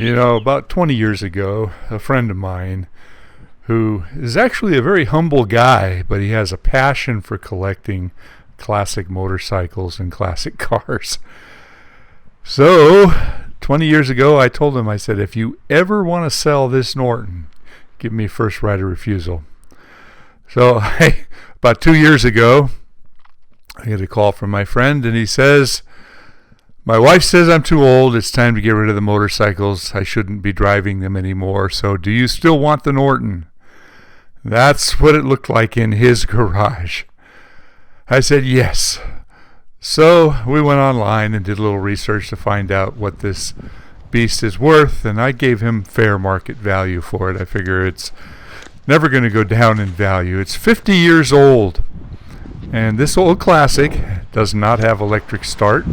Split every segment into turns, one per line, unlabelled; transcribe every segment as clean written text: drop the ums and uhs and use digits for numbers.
About 20 years ago, a friend of mine who is actually a very humble guy, but he has a passion for collecting classic motorcycles and classic cars. So, 20 years ago, I told him, I said, if you ever want to sell this Norton, give me first right of refusal. So, about 2 years ago, I get a call from my friend, and he says, my wife says I'm too old. It's time to get rid of the motorcycles. I shouldn't be driving them anymore. So do you still want the Norton? That's what it looked like in his garage. I said yes. So we went online and did a little research to find out what this beast is worth, and I gave him fair market value for it. I figure it's never going to go down in value. It's 50 years old, and this old classic does not have electric start.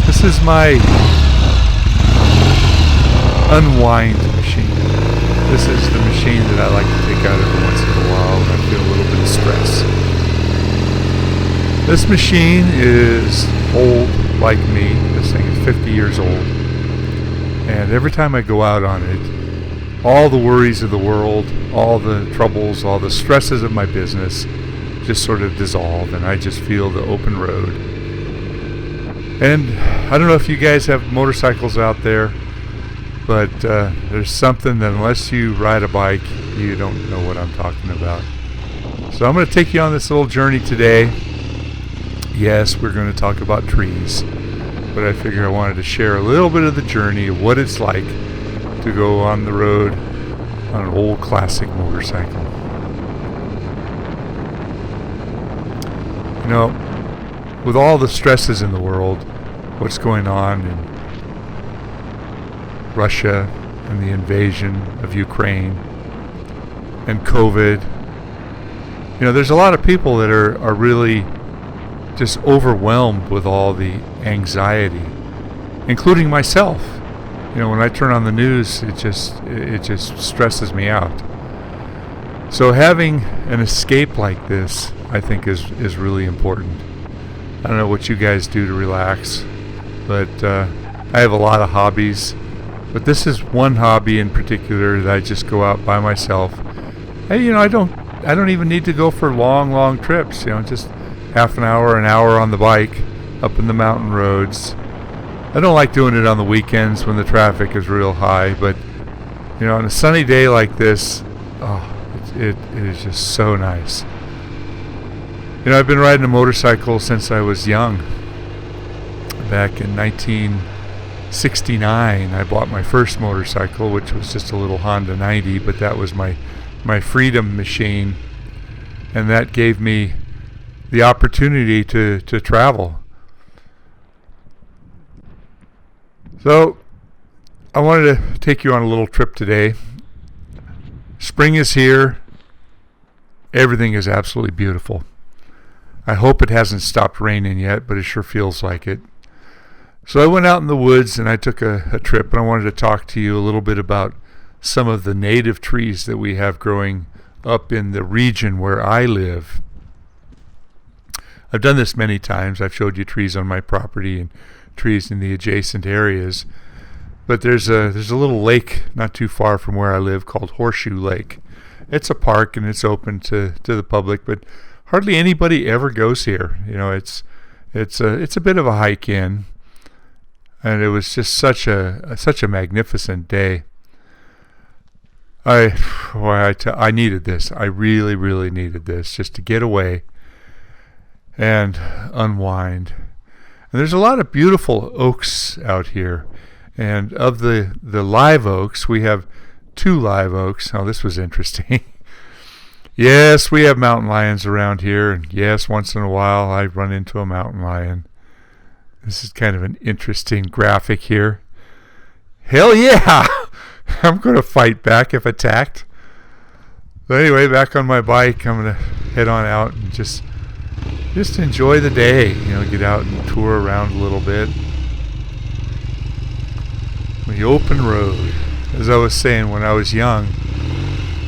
This is my unwind machine. This is the machine that I like to take out every once in a while when I feel a little bit of stress. This machine is old like me. This thing is 50 years old. And every time I go out on it, all the worries of the world, all the troubles, all the stresses of my business just sort of dissolve, and I just feel the open road. And I don't know if you guys have motorcycles out there, but there's something that unless you ride a bike, you don't know what I'm talking about. So I'm going to take you on this little journey today. Yes, we're going to talk about trees, but I figure I wanted to share a little bit of the journey of what it's like to go on the road on an old classic motorcycle. With all the stresses in the world, what's going on in Russia and the invasion of Ukraine and COVID, there's a lot of people that are really just overwhelmed with all the anxiety, including myself. When I turn on the news, it just stresses me out. So having an escape like this, I think, is really important. I don't know what you guys do to relax, but I have a lot of hobbies. But this is one hobby in particular that I just go out by myself. Hey, I don't even need to go for long trips. Just half an hour on the bike up in the mountain roads. I don't like doing it on the weekends when the traffic is real high, but on a sunny day like this, it is just so nice. I've been riding a motorcycle since I was young. Back in 1969, I bought my first motorcycle, which was just a little Honda 90, but that was my freedom machine, and that gave me the opportunity to travel. So I wanted to take you on a little trip today. Spring is here. Everything is absolutely beautiful. I hope it hasn't stopped raining yet, but it sure feels like it. So I went out in the woods and I took a trip, and I wanted to talk to you a little bit about some of the native trees that we have growing up in the region where I live. I've done this many times. I've showed you trees on my property and trees in the adjacent areas. But there's a little lake not too far from where I live called Horseshoe Lake. It's a park and it's open to the public, but hardly anybody ever goes here. It's a bit of a hike in, and it was just such a magnificent day. I needed this. I really needed this just to get away and unwind. And there's a lot of beautiful oaks out here, and of the live oaks, we have 2 live oaks. Oh, this was interesting. Yes, we have mountain lions around here, and yes, once in a while I run into a mountain lion. This is kind of an interesting graphic here. Hell yeah! I'm going to fight back if attacked. But anyway, back on my bike, I'm going to head on out and just enjoy the day. Get out and tour around a little bit. The open road. As I was saying, when I was young,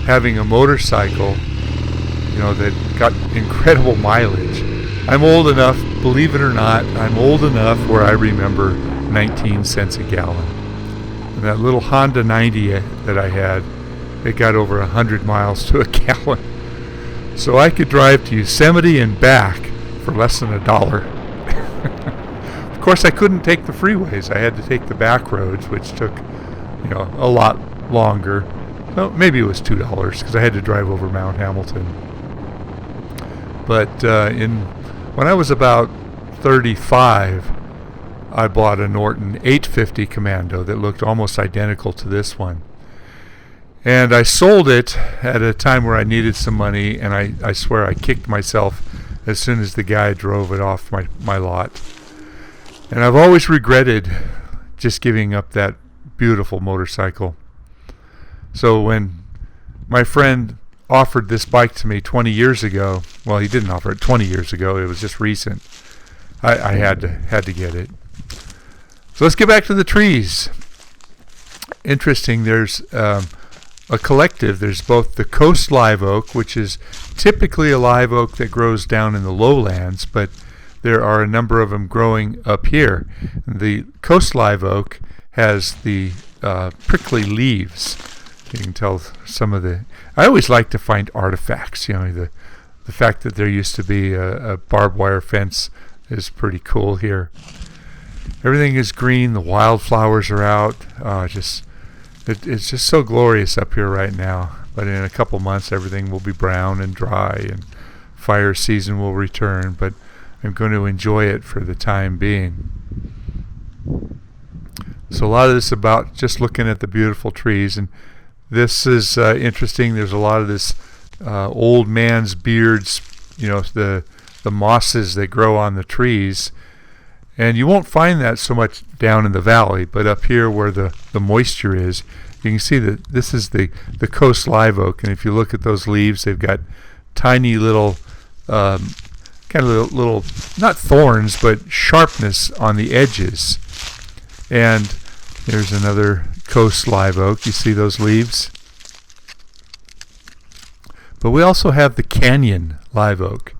having a motorcycle, that got incredible mileage I'm old enough, believe it or not, I'm old enough where I remember 19 cents a gallon. And that little Honda 90 that I had, it got over 100 miles to a gallon. So I could drive to Yosemite and back for less than $1. Of course, I couldn't take the freeways. I had to take the back roads, which took, a lot longer. Well, maybe it was $2 because I had to drive over Mount Hamilton. But when I was about 35, I bought a Norton 850 Commando that looked almost identical to this one. And I sold it at a time where I needed some money, and I swear I kicked myself as soon as the guy drove it off my lot. And I've always regretted just giving up that beautiful motorcycle. So when my friend offered this bike to me 20 years ago, well, he didn't offer it 20 years ago, it was just recent, I had to get it. So let's get back to the trees. Interesting, there's a collective. There's both the coast live oak, which is typically a live oak that grows down in the lowlands, but there are a number of them growing up here. The coast live oak has the prickly leaves. You can tell some of the... I always like to find artifacts. The fact that there used to be a barbed wire fence is pretty cool here. Everything is green. The wildflowers are out. It's just so glorious up here right now. But in a couple months, everything will be brown and dry, and fire season will return. But I'm going to enjoy it for the time being. So a lot of this about just looking at the beautiful trees, and this is interesting. There's a lot of this old man's beards, the mosses that grow on the trees. And you won't find that so much down in the valley, but up here where the moisture is, you can see that this is the coast live oak. And if you look at those leaves, they've got tiny little, kind of little, not thorns, but sharpness on the edges. And there's another coast live oak. You see those leaves? But we also have the canyon live oak.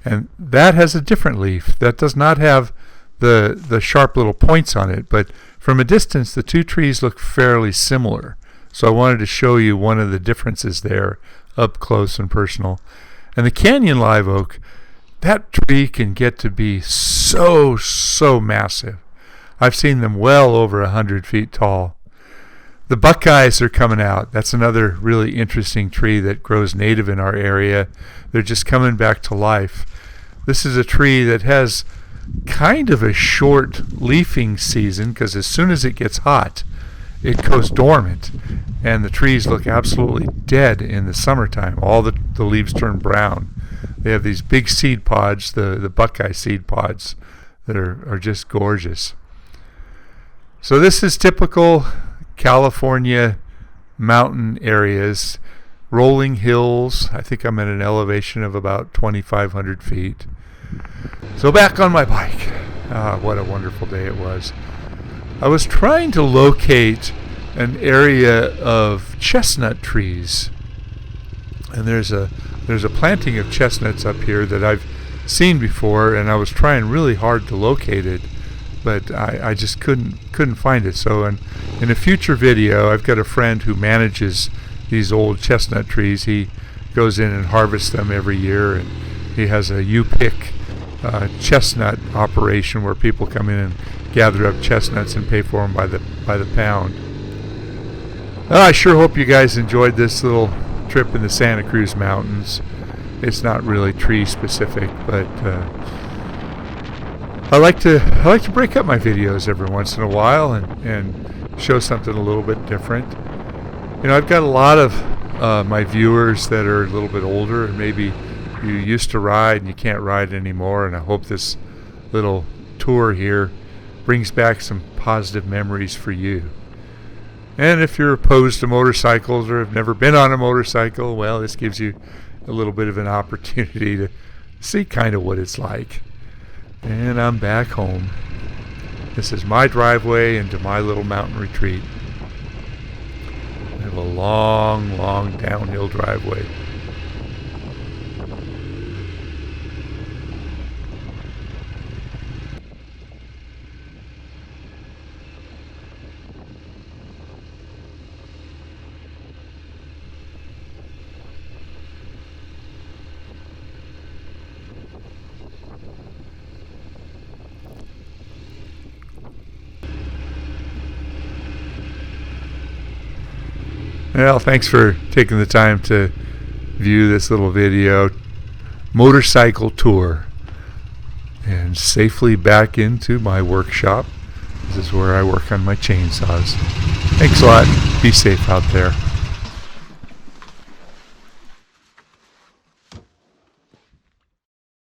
And that has a different leaf. That does not have the sharp little points on it, but from a distance the two trees look fairly similar. So I wanted to show you one of the differences there up close and personal. And the canyon live oak, that tree can get to be so massive. I've seen them well over 100 feet tall. The buckeyes are coming out. That's another really interesting tree that grows native in our area. They're just coming back to life. This is a tree that has kind of a short leafing season because as soon as it gets hot, it goes dormant, and the trees look absolutely dead in the summertime. All the leaves turn brown. They have these big seed pods, the buckeye seed pods, that are just gorgeous. So this is typical California mountain areas, rolling hills. I think I'm at an elevation of about 2,500 feet. So back on my bike. What a wonderful day it was. I was trying to locate an area of chestnut trees. And there's a planting of chestnuts up here that I've seen before, and I was trying really hard to locate it, but I just couldn't find it. So in a future video, I've got a friend who manages these old chestnut trees. He goes in and harvests them every year, and he has a U-pick chestnut operation where people come in and gather up chestnuts and pay for them by the pound. Well, I sure hope you guys enjoyed this little trip in the Santa Cruz Mountains. It's not really tree specific, but I like to break up my videos every once in a while and show something a little bit different. I've got a lot of my viewers that are a little bit older, and maybe you used to ride and you can't ride anymore, and I hope this little tour here brings back some positive memories for you. And if you're opposed to motorcycles or have never been on a motorcycle, well, this gives you a little bit of an opportunity to see kind of what it's like. And I'm back home. This is my driveway into my little mountain retreat. I have a long downhill driveway. Well, thanks for taking the time to view this little video. Motorcycle tour. And safely back into my workshop. This is where I work on my chainsaws. Thanks a lot. Be safe out there.